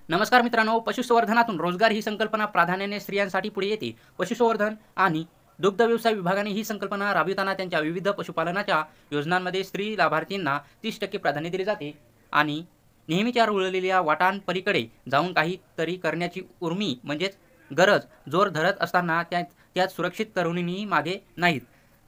नमस्कार मित्रांनो, पशुसंवर्धनातून रोजगार ही संकल्पना प्राधान्याने स्त्रियांसाठी पुढे येते. पशुसंवर्धन आणि दुग्ध व्यवसाय विभागाने ही संकल्पना राबविताना त्यांच्या विविध पशुपालनाच्या योजनांमध्ये स्त्री लाभार्थींना 30% प्राधान्य दिले जाते आणि नेहमीच्या रुळलेल्या वाटांपलीकडे जाऊन काहीतरी करण्याची उर्मी म्हणजेच गरज जोर धरत असताना त्यात सुरक्षित तरुणींनी मागे नाहीत.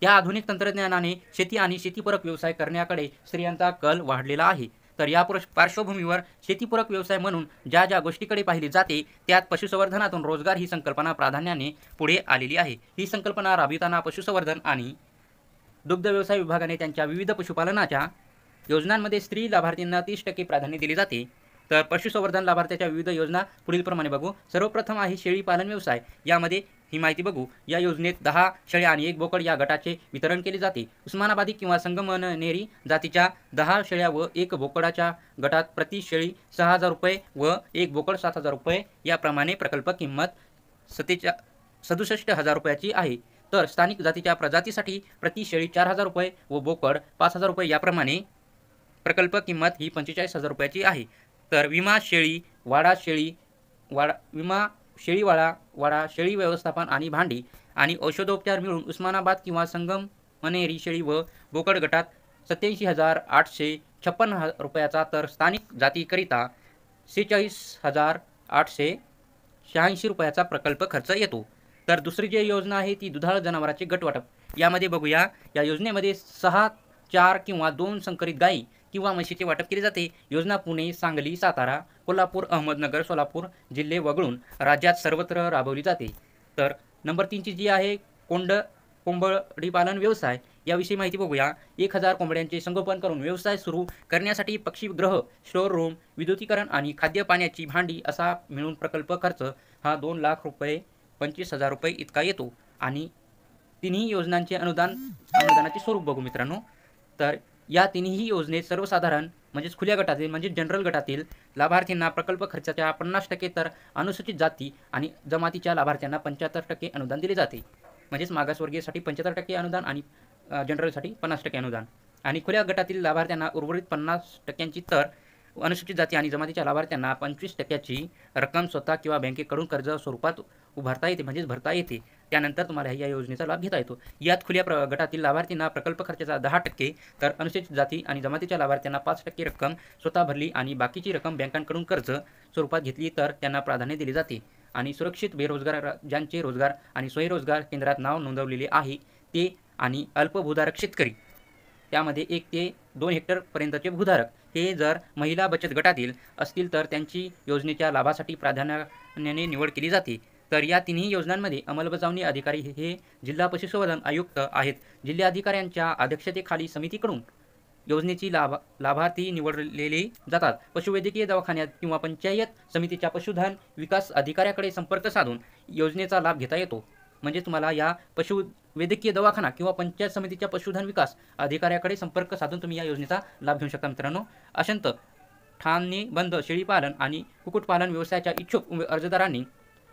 या आधुनिक तंत्रज्ञानाने शेती आणि शेतीपूरक व्यवसाय करण्याकडे स्त्रियांचा कल वाढलेला आहे. तर या पार्श्वभूमीवर शेतीपूरक व्यवसाय म्हणून ज्या ज्या गोष्टीकडे पाहिली जाते त्यात पशुसंवर्धनातून रोजगार ही संकल्पना प्राधान्याने पुढे आलेली आहे. ही संकल्पना राबविताना पशुसंवर्धन आणि दुग्ध व्यवसाय विभागाने त्यांच्या विविध पशुपालनाच्या योजनांमध्ये स्त्री लाभार्थींना 30% प्राधान्य दिले जाते. तर पशुसंवर्धन लाभार्थ्याच्या विविध योजना पुढीलप्रमाणे बघू. सर्वप्रथम आहे शेळी पालन व्यवसाय. यामध्ये ही माहिती बघू. या योजनेत 10 शेळ्या आणि 1 बोकड या गटाचे वितरण केले जाते. उस्मानाबादी किंवा संगमनेरी जातीच्या 10 शेळ्या व 1 बोकडाच्या गटात प्रति शेळी 6,000 रुपये व 1 बोकड 7,000 रुपये याप्रमाणे प्रकल्प किंमत 67,000 रुपयाची आहे. तर स्थानिक जातीच्या प्रजातीसाठी प्रति शेळी 4,000 रुपये व बोकड 5,000 रुपये याप्रमाणे प्रकल्प किंमत ही 45,000 रुपयाची आहे. तर विमा शेळी वाडा शेळी व्यवस्थापन आणि भांडी आणि औषधोपचार मिळून उस्मानाबाद किंवा संगमनेरी शेळी व बोकड गटात 87,856 रुपयाचा, तर स्थानिक जातीकरिता 46,886 रुपयाचा प्रकल्प खर्च येतो. तर दुसरी जी योजना आहे ती दुधाळ जनावरांचे गटवाटप. यामध्ये बघूया. या योजनेमध्ये 6, 4 किंवा 2 संकरित गायी किंवा म्हशीचे वाटप केले जाते. योजना पुणे, सांगली, सातारा, कोल्हापूर, अहमदनगर, सोलापूर जिल्हे वगळून राज्यात सर्वत्र राबवली जाते. तर नंबर 3ची जी आहे कोंबडी पालन व्यवसाय. याविषयी माहिती बघूया. 1,000 कोंबड्यांचे संगोपन करून व्यवसाय सुरू करण्यासाठी पक्षीगृह, स्टोअर रूम, विद्युतीकरण आणि खाद्य पाण्याची भांडी असा मिळून प्रकल्प खर्च हा 2 लाख रुपये 25,000 रुपये इतका येतो. आणि तिन्ही योजनांचे अनुदानाचे स्वरूप बघू मित्रांनो. तर या तिन्ही योजनेत सर्वसाधारण म्हणजेच खुल्या गटातील म्हणजे जनरल गटातील लाभार्थींना प्रकल्प खर्चाच्या 50%, तर अनुसूचित जाती आणि जमातीच्या लाभार्थ्यांना 75% अनुदान दिले जाते. म्हणजेच मागासवर्गीयसाठी 75% अनुदान आणि जनरलसाठी 50% अनुदान आणि खुल्या गटातील लाभार्थ्यांना उर्वरित 50%ची, तर अनुसूचित जाती आणि जमातीच्या लाभार्थ्यांना 25%ची रक्कम स्वतः किंवा बँकेकडून कर्ज स्वरूपात उभारता येते म्हणजेच भरता येते. त्यानंतर तुम्हाला या योजनेचा लाभ घेता येतो. यात खुल्या गटातील लाभार्थींना प्रकल्प खर्चाचा 10%, तर अनुसूचित जाती आणि जमातीच्या लाभार्थ्यांना 5% रक्कम स्वतः भरली आणि बाकीची रक्कम बँकांकडून कर्ज स्वरूपात घेतली तर त्यांना प्राधान्य दिले जाते. आणि सुरक्षित बेरोजगार ज्यांचे रोजगार आणि स्वयंरोजगार केंद्रात नाव नोंदवलेले आहे ते आणि अल्पभूधारक शेतकरी, त्यामध्ये 1 ते 2 हेक्टरपर्यंतचे भूधारक हे जर महिला बचत गटातील असतील तर त्यांची योजनेच्या लाभासाठी प्राधान्याने निवड केली जाते. तर या तिन्ही योजनांमध्ये अंमलबजावणी अधिकारी हे जिल्हा पशुसंवर्धन आयुक्त आहेत. जिल्हाधिकाऱ्यांच्या अध्यक्षतेखाली समितीकडून योजनेची लाभार्थी निवडलेले जातात. पशुवैद्यकीय दवाखान्यात किंवा पंचायत समितीच्या पशुधन विकास अधिकाऱ्याकडे संपर्क साधून योजनेचा लाभ घेता येतो. म्हणजे तुम्हाला या पशुवैद्यकीय दवाखाना किंवा पंचायत समितीच्या पशुधन विकास अधिकाऱ्याकडे संपर्क साधून तुम्ही या योजनेचा लाभ घेऊ शकता मित्रांनो. अशंत ठाणे बंद शेळीपालन आणि कुक्कुटपालन व्यवसायाच्या इच्छुक अर्जदारांनी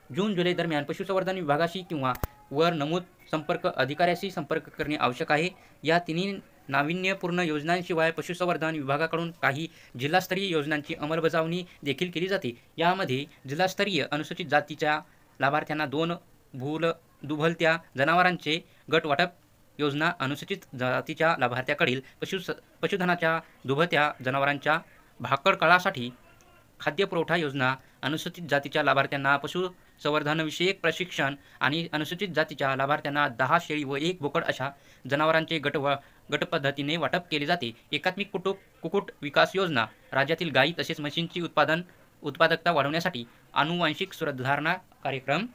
जून-जुलै दरम्यान पशुसंवर्धन विभागाशी किंवा वर नमूद संपर्क अधिकाऱ्याशी संपर्क करणे आवश्यक आहे. या तिन्ही नाविन्यपूर्ण योजनांशिवाय पशुसंवर्धन विभागाकडून काही जिल्हास्तरीय योजनांची अंमलबजावणी देखील केली जाते. यामध्ये जिल्हास्तरीय अनुसूचित जातीच्या लाभार्थ्यांना 2 दुभत्या जनावरांचे गट वाटप योजना, अनुसूचित जातीच्या लाभार्थ्याकडील पशुधनाच्या दुभत्या जनावरांच्या भाकड खाद्यपुरवठा योजना, अनुसूचित जातीच्या लाभार्थ्यांना पशुसंवर्धनविषयक प्रशिक्षण आणि अनुसूचित जातीच्या लाभार्थ्यांना 10 शेळी व 1 बोकड अशा जनावरांचे गटपद्धतीने वाटप केले जाते. एकात्मिक कुक्कुट विकास योजना, राज्यातील गायी तसेच म्हशींची उत्पादकता वाढवण्यासाठी आनुवांशिक सुधारणा कार्यक्रम,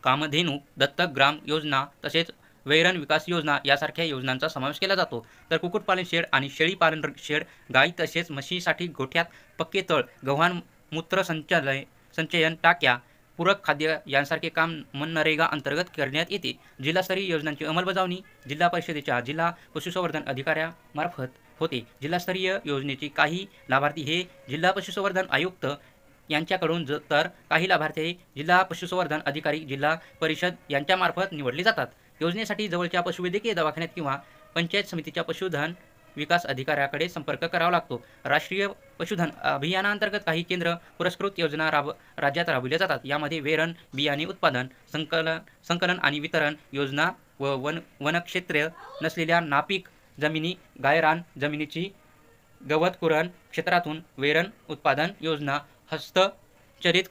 कामधेनू दत्तक ग्राम योजना तसेच वैरण विकास योजना यासारख्या योजनांचा समावेश केला जातो. तर कुक्कुटपालन शेड आणि शेळी पालन शेड, गायी तसेच म्हशीसाठी गोठ्यात पक्के तळ, गव्हाण मूत्र संचयन टाक्या, पूरक खाद्य यांसारखे काम मनरेगा अंतर्गत करण्यात येते. जिल्हास्तरीय योजनांची अंमलबजावणी जिल्हा परिषदेच्या जिल्हा पशुसंवर्धन अधिकाऱ्यामार्फत होते. जिल्हास्तरीय योजनेचे काही लाभार्थी हे जिल्हा पशुसंवर्धन आयुक्त यांच्याकडून, तर काही लाभार्थी हे जिल्हा पशुसंवर्धन अधिकारी जिल्हा परिषद यांच्यामार्फत निवडले जातात. योजनेसाठी जवळच्या पशुवैद्यकीय दवाखान्यात किंवा पंचायत समितीच्या पशुधन विकास अधिकाऱ्याकडे संपर्क करावा लागतो. राष्ट्रीय पशुधन अभियानांतर्गत काही केंद्र पुरस्कृत योजना राज्यात राबविल्या जातात. यामध्ये वेरण, बियाणे उत्पादन, संकलन आणि वितरण योजना व वनक्षेत्र नसलेल्या नापीक जमिनी, गायरान जमिनीची गवत कुरण क्षेत्रातून वेरण उत्पादन योजना, हस्तचलित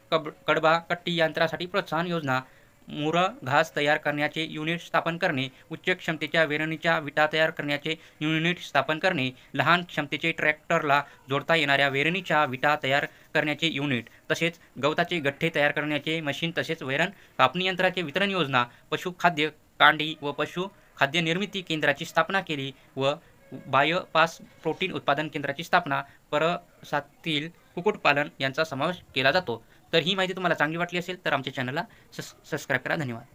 कडबा कट्टी यंत्रासाठी प्रोत्साहन योजना, मुरळ घास तयार करण्याचे युनिट स्थापन करणे, उच्च क्षमतेच्या वेरणीच्या विटा तयार करण्याचे युनिट स्थापन करणे, लहान क्षमतेचे ट्रॅक्टरला जोडता येणाऱ्या वेरणीच्या विटा तयार करण्याचे युनिट, तसेच गवताचे गठ्ठे तयार करण्याचे मशीन, तसेच वैरण कापणी यंत्राचे वितरण योजना, पशुखाद्य कांडी व पशु खाद्य निर्मिती केंद्राची स्थापना केली व बायोपास प्रोटीन उत्पादन केंद्राची स्थापना, परसातील कुक्कुटपालन यांचा समावेश केला जातो. तर ही माहिती तुम्हाला चांगली वाटली असेल तर आमच्या चॅनलला सबस्क्राईब करा. धन्यवाद.